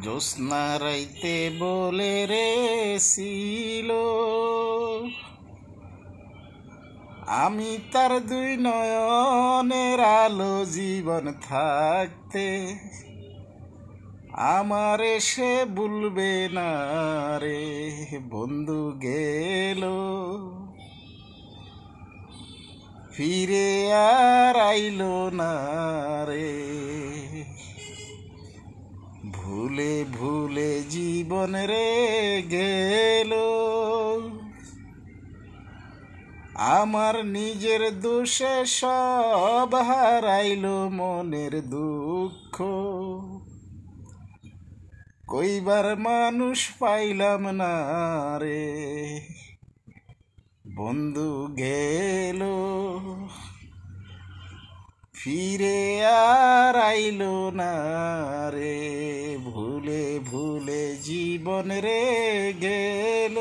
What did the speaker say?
জ্যোৎস্না রাইতে বলে রে ছিল, আমি তার দুই নয়নের আলো জীবন থাকতে, আমারে সে ভুলবে না রে। বন্ধু গেল ফিরে আর আইলো না রে। ভুলে ভুলে জীবন রে গেল, আমার নিজের দোষে সব হারাইলো মনের দুঃখ। কইবার মানুষ পাইলাম না রে। বন্ধু গেল ফিরে আর আইলো না রে। ভুলে ভুলে জীবন রে গেল।